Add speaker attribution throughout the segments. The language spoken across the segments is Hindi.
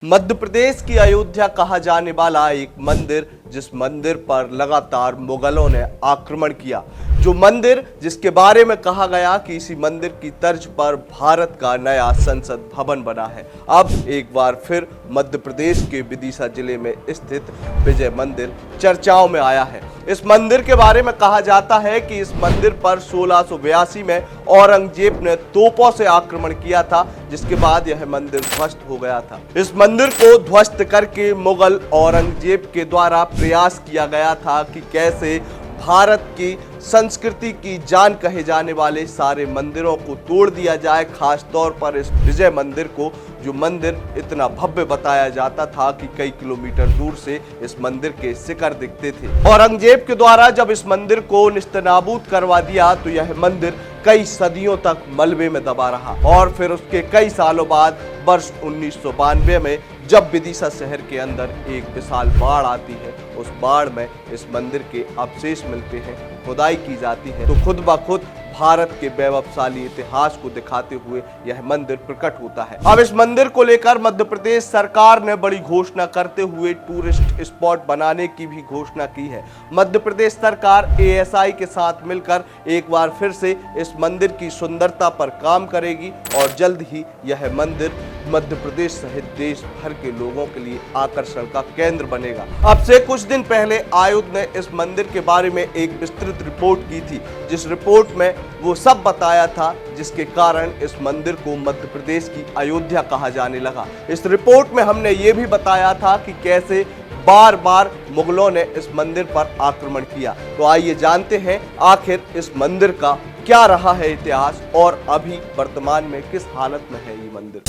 Speaker 1: मध्य प्रदेश की अयोध्या कहा जाने वाला एक मंदिर, जिस मंदिर पर लगातार मुगलों ने आक्रमण किया, जो मंदिर जिसके बारे में कहा गया कि इसी मंदिर की तर्ज पर भारत का नया संसद भवन बना है। अब एक बार फिर मध्य प्रदेश के विदिशा जिले में स्थित विजय मंदिर चर्चाओं में आया है। इस मंदिर के बारे में कहा जाता है कि इस मंदिर पर 1682 में औरंगजेब ने तोपों से आक्रमण किया था, जिसके बाद यह मंदिर ध्वस्त हो गया था। इस मंदिर को ध्वस्त करके मुगल औरंगजेब के द्वारा प्रयास किया गया था कि कैसे भारत की संस्कृति की जान कहे जाने वाले सारे मंदिरों को तोड़ दिया जाए, खास तौर पर इस विजय मंदिर को, जो मंदिर इतना भव्य बताया जाता था कि कई किलोमीटर दूर से इस मंदिर के शिखर दिखते थे। औरंगजेब के द्वारा जब इस मंदिर को निस्तनाबूद करवा दिया तो यह मंदिर कई सदियों तक मलबे में दबा रहा और फिर उसके कई सालों बाद वर्ष 1992 में जब विदिशा शहर के अंदर एक विशाल बाढ़ आती है, उस बाढ़ में इस मंदिर के अवशेष मिलते हैं, खुदाई की जाती है, तो खुद ब खुद भारत के वैभवशाली इतिहास को दिखाते हुए यह मंदिर प्रकट होता है। अब इस मंदिर को लेकर मध्य प्रदेश सरकार ने बड़ी घोषणा करते हुए टूरिस्ट स्पॉट बनाने की भी घोषणा की है। मध्य प्रदेश सरकार ASI के साथ मिलकर एक बार फिर से इस मंदिर की सुंदरता पर काम करेगी और जल्द ही यह मंदिर मध्य प्रदेश सहित देश भर के लोगों के लिए आकर्षण का केंद्र बनेगा। अब से कुछ दिन पहले आयोग ने इस मंदिर के बारे में एक विस्तृत रिपोर्ट की थी, जिस रिपोर्ट में वो सब बताया था जिसके कारण इस मंदिर को मध्य प्रदेश की अयोध्या कहा जाने लगा। इस रिपोर्ट में हमने ये भी बताया था कि कैसे बार बार मुगलों ने इस मंदिर पर आक्रमण किया। तो आइए जानते हैं आखिर इस मंदिर का क्या रहा है इतिहास और अभी वर्तमान में किस हालत में है ये मंदिर।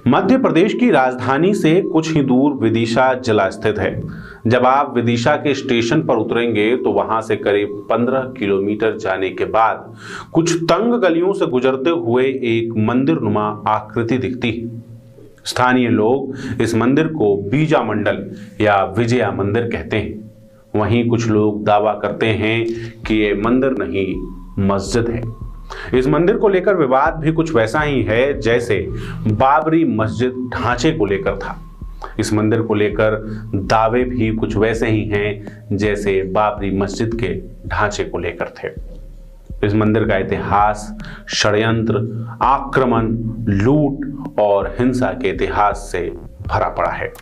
Speaker 2: मध्य प्रदेश की राजधानी से कुछ ही दूर विदिशा जिला स्थित है। जब आप विदिशा के स्टेशन पर उतरेंगे तो वहां से करीब 15 किलोमीटर जाने के बाद कुछ तंग गलियों से गुजरते हुए एक मंदिर नुमा आकृति दिखती है। स्थानीय लोग इस मंदिर को बीजा मंडल या विजया मंदिर कहते हैं। वहीं कुछ लोग दावा करते हैं कि ये मंदिर नहीं, मस्जिद है। इस मंदिर को लेकर विवाद भी कुछ वैसा ही है जैसे बाबरी मस्जिद ढांचे को लेकर था। इस मंदिर को लेकर दावे भी कुछ वैसे ही हैं जैसे बाबरी मस्जिद के ढांचे को लेकर थे। इस मंदिर का इतिहास षड्यंत्र, आक्रमण, लूट और हिंसा के इतिहास से भरा पड़ा है।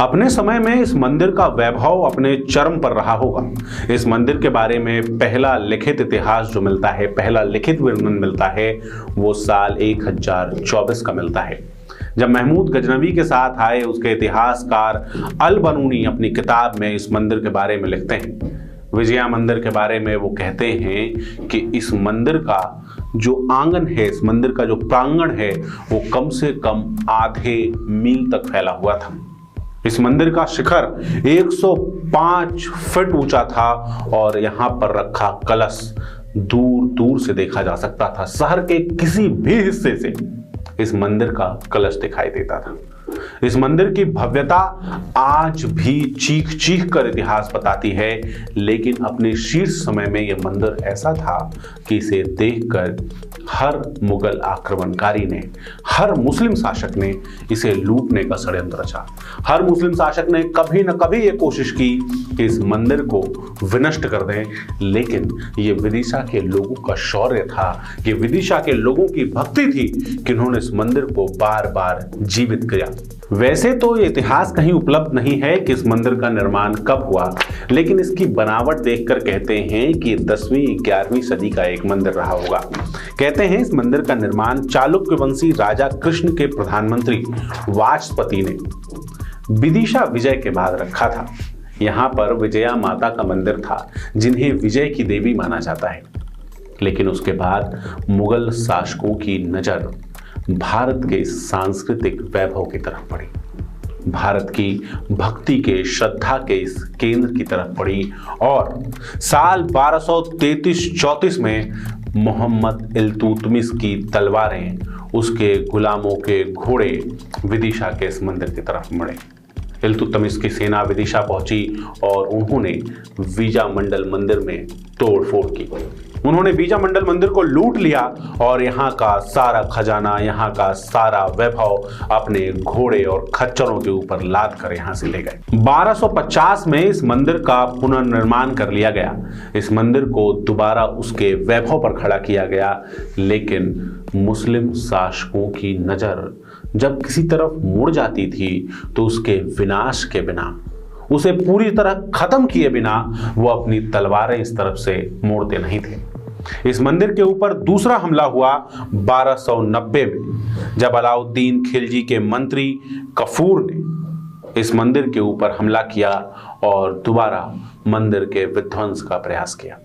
Speaker 2: अपने समय में इस मंदिर का वैभव अपने चरम पर रहा होगा। इस मंदिर के बारे में पहला लिखित इतिहास जो मिलता है, पहला लिखित वर्णन मिलता है, वो साल 1024 का मिलता है, जब महमूद गजनवी के साथ आए उसके इतिहासकार अल बनूनी अपनी किताब में इस मंदिर के बारे में लिखते हैं। विजया मंदिर के बारे में वो कहते हैं कि इस मंदिर का जो आंगन है, इस मंदिर का जो प्रांगण है, वो कम से कम आधे मील तक फैला हुआ था। इस मंदिर का शिखर 105 फीट ऊंचा था और यहां पर रखा कलश दूर दूर से देखा जा सकता था। शहर के किसी भी हिस्से से इस मंदिर का कलश दिखाई देता था। इस मंदिर की भव्यता आज भी चीख चीख कर इतिहास बताती है, लेकिन अपने शीर्ष समय में यह मंदिर ऐसा था कि इसे देखकर हर मुगल आक्रमणकारी ने, हर मुस्लिम शासक ने इसे लूटने का षड्यंत्र रचा। हर मुस्लिम शासक ने कभी न कभी ये कोशिश की कि इस मंदिर को विनष्ट कर दें, लेकिन ये विदिशा के लोगों का शौर्य था, ये विदिशा के लोगों की भक्ति थी कि उन्होंने इस मंदिर को बार बार जीवित किया। वैसे तो ये इतिहास कहीं उपलब्ध नहीं है कि इस मंदिर का निर्माण कब हुआ, लेकिन इसकी बनावट देखकर कहते हैं कि 10वीं-11वीं सदी का एक मंदिर रहा होगा। कहते हैं इस मंदिर का निर्माण चालुक्य वंशी राजा कृष्ण के प्रधानमंत्री वाचस्पति ने विदिशा विजय के बाद रखा था। यहाँ पर विजया माता का मंदिर था, जिन्हें विजय की देवी माना जाता है। लेकिन उसके बाद मुगल शासकों की नजर भारत के सांस्कृतिक वैभव की तरफ पड़ी, भारत की भक्ति के, श्रद्धा के इस केंद्र की तरफ पड़ी और साल 1233-34 में मोहम्मद इल्तुतमिश की तलवारें, उसके गुलामों के घोड़े विदिशा के इस मंदिर की तरफ मुड़े। इल्तुतमिश की सेना विदिशा पहुंची और उन्होंने विजय मंडल मंदिर में तोड़फोड़ की। उन्होंने बीजा मंडल मंदिर को लूट लिया और यहाँ का सारा खजाना, यहाँ का सारा वैभव अपने घोड़े और खच्चरों के ऊपर लाद कर यहाँ से ले गए। 1250 में इस मंदिर का पुनर्निर्माण कर लिया गया। इस मंदिर को दोबारा उसके वैभव पर खड़ा किया गया, लेकिन मुस्लिम शासकों की नजर जब किसी तरफ मुड़ जाती थी तो उसके विनाश के बिना, उसे पूरी तरह खत्म किए बिना वो अपनी तलवारें इस तरफ से मोड़ते नहीं थे। इस मंदिर के ऊपर दूसरा हमला हुआ 1290 में, जब अलाउद्दीन खिलजी के मंत्री कफूर ने इस मंदिर के ऊपर हमला किया और दोबारा मंदिर के विध्वंस का प्रयास किया।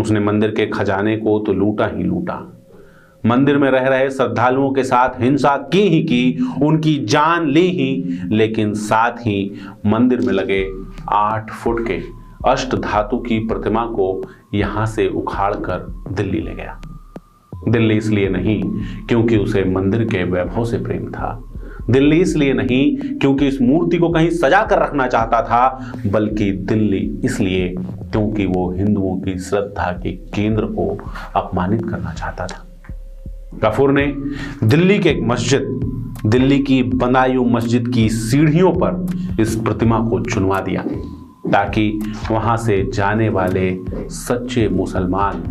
Speaker 2: उसने मंदिर के खजाने को तो लूटा ही लूटा, मंदिर में रह रहे श्रद्धालुओं के साथ हिंसा की, उनकी जान ली ही, लेकिन साथ ही मंदिर में लगे 8 फुट के अष्ट धातु की प्रतिमा को यहां से उखाड़कर दिल्ली ले गया। दिल्ली इसलिए नहीं क्योंकि उसे मंदिर के वैभव से प्रेम था, दिल्ली इसलिए नहीं क्योंकि इस मूर्ति को कहीं सजा कर रखना चाहता था, बल्कि दिल्ली इसलिए क्योंकि वो हिंदुओं की श्रद्धा के केंद्र को अपमानित करना चाहता था। कफूर ने दिल्ली के एक मस्जिद, दिल्ली की बदायूं मस्जिद की सीढ़ियों पर इस प्रतिमा को चुनवा दिया ताकि वहां से जाने वाले सच्चे मुसलमान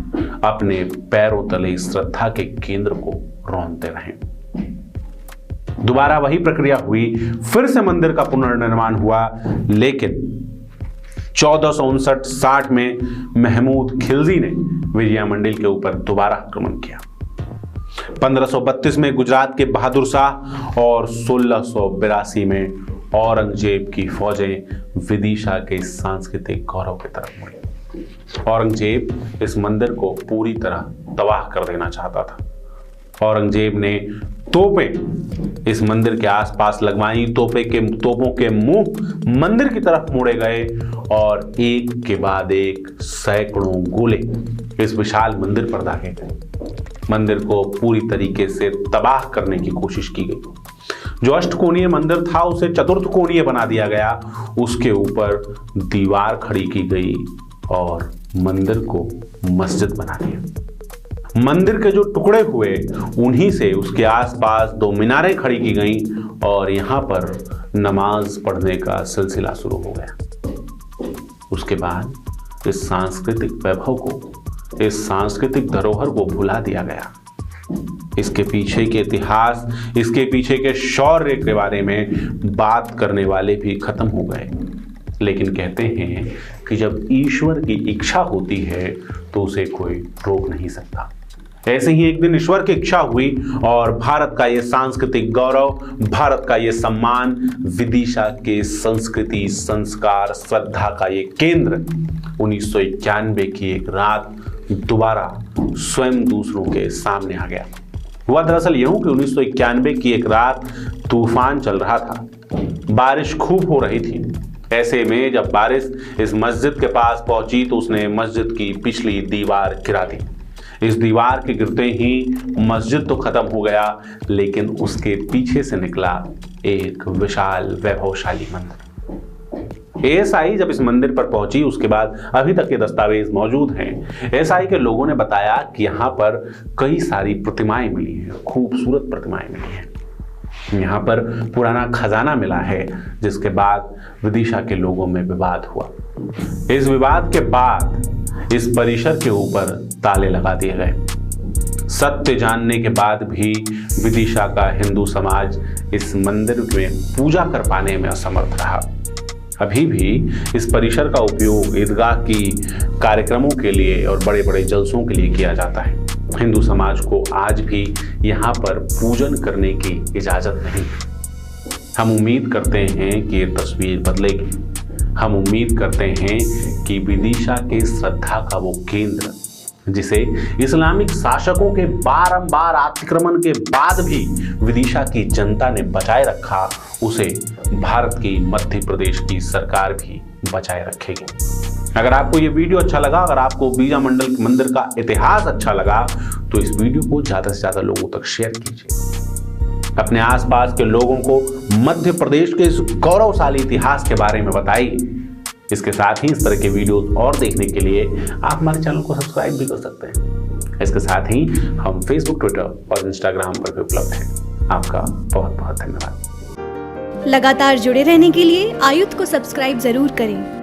Speaker 2: अपने पैरों तले श्रद्धा के केंद्र को रौंदते रहें। दोबारा वही प्रक्रिया हुई, फिर से मंदिर का पुनर्निर्माण हुआ, लेकिन 1459-60 में महमूद खिलजी ने विजय मंदिर के ऊपर दोबारा आक्रमण किया। 1532 में गुजरात के बहादुर शाह और 1682 में औरंगजेब की फौजें विदिशा के सांस्कृतिक गौरव की तरफ मुड़ी। औरंगजेब इस मंदिर को पूरी तरह तबाह कर देना चाहता था। औरंगजेब ने तोपें इस मंदिर के आसपास लगवाई, तोपों के मुंह मंदिर की तरफ मोड़े गए और एक के बाद एक सैकड़ों गोले इस विशाल मंदिर पर दागे गए। मंदिर को पूरी तरीके से तबाह करने की कोशिश की गई। जो अष्टकोणीय मंदिर था उसे चतुर्थकोणीय बना दिया गया, उसके ऊपर दीवार खड़ी की गई और मंदिर को मस्जिद बना दिया। मंदिर के जो टुकड़े हुए उन्हीं से उसके आसपास 2 मीनारें खड़ी की गईं और यहां पर नमाज पढ़ने का सिलसिला शुरू हो गया। उसके बाद इस सांस्कृतिक वैभव को, इस सांस्कृतिक धरोहर को भुला दिया गया। इसके पीछे के इतिहास, इसके पीछे के शौर्य के बारे में बात करने वाले भी खत्म हो गए। लेकिन कहते हैं कि जब ईश्वर की इच्छा होती है तो उसे कोई रोक नहीं सकता। ऐसे ही एक दिन ईश्वर की इच्छा हुई और भारत का ये सांस्कृतिक गौरव, भारत का ये सम्मान, विदिशा के संस्कृति, संस्कार, श्रद्धा का ये केंद्र 1991 की एक रात दोबारा स्वयं दूसरों के सामने आ गया। हुआ दरअसल यूं कि 1991 की एक रात तूफान चल रहा था, बारिश खूब हो रही थी। ऐसे में जब बारिश इस मस्जिद के पास पहुंची तो उसने मस्जिद की पिछली दीवार गिरा दी। इस दीवार के गिरते ही मस्जिद तो खत्म हो गया, लेकिन उसके पीछे से निकला एक विशाल वैभवशाली मंदिर। एएसआई जब इस मंदिर पर पहुंची, उसके बाद अभी तक के दस्तावेज मौजूद हैं। एएसआई के लोगों ने बताया कि यहाँ पर कई सारी प्रतिमाएं मिली हैं, खूबसूरत प्रतिमाएं मिली हैं। यहाँ पर पुराना खजाना मिला है, जिसके बाद विदिशा के लोगों में विवाद हुआ। इस विवाद के बाद इस परिसर के ऊपर ताले लगा दिए गए। सत्य जानने के बाद भी विदिशा का हिंदू समाज इस मंदिर में पूजा कर पाने में असमर्थ रहा। अभी भी इस परिसर का उपयोग ईदगाह की कार्यक्रमों के लिए और बड़े बड़े जलसों के लिए किया जाता है। हिंदू समाज को आज भी यहाँ पर पूजन करने की इजाजत नहीं। हम उम्मीद करते हैं कि ये तस्वीर बदलेगी। हम उम्मीद करते हैं कि विदिशा के श्रद्धा का वो केंद्र, जिसे इस्लामिक शासकों के बारंबार अतिक्रमण के बाद भी विदिशा की जनता ने बचाए रखा, उसे भारत की मध्य प्रदेश की सरकार भी बचाए रखेगी। अगर आपको ये वीडियो अच्छा लगा, अगर आपको बीजा मंडल मंदिर का इतिहास अच्छा लगा, तो इस वीडियो को ज्यादा से ज्यादा लोगों तक शेयर कीजिए। अपने आसपास के लोगों को मध्य प्रदेश के इस गौरवशाली इतिहास के बारे में बताइए। इसके साथ ही इस तरह के वीडियोस और देखने के लिए आप हमारे चैनल को सब्सक्राइब भी कर सकते हैं। इसके साथ ही हम फेसबुक, ट्विटर और इंस्टाग्राम पर भी उपलब्ध हैं। आपका बहुत बहुत धन्यवाद।
Speaker 3: लगातार जुड़े रहने के लिए आयुक्त को सब्सक्राइब जरूर करें।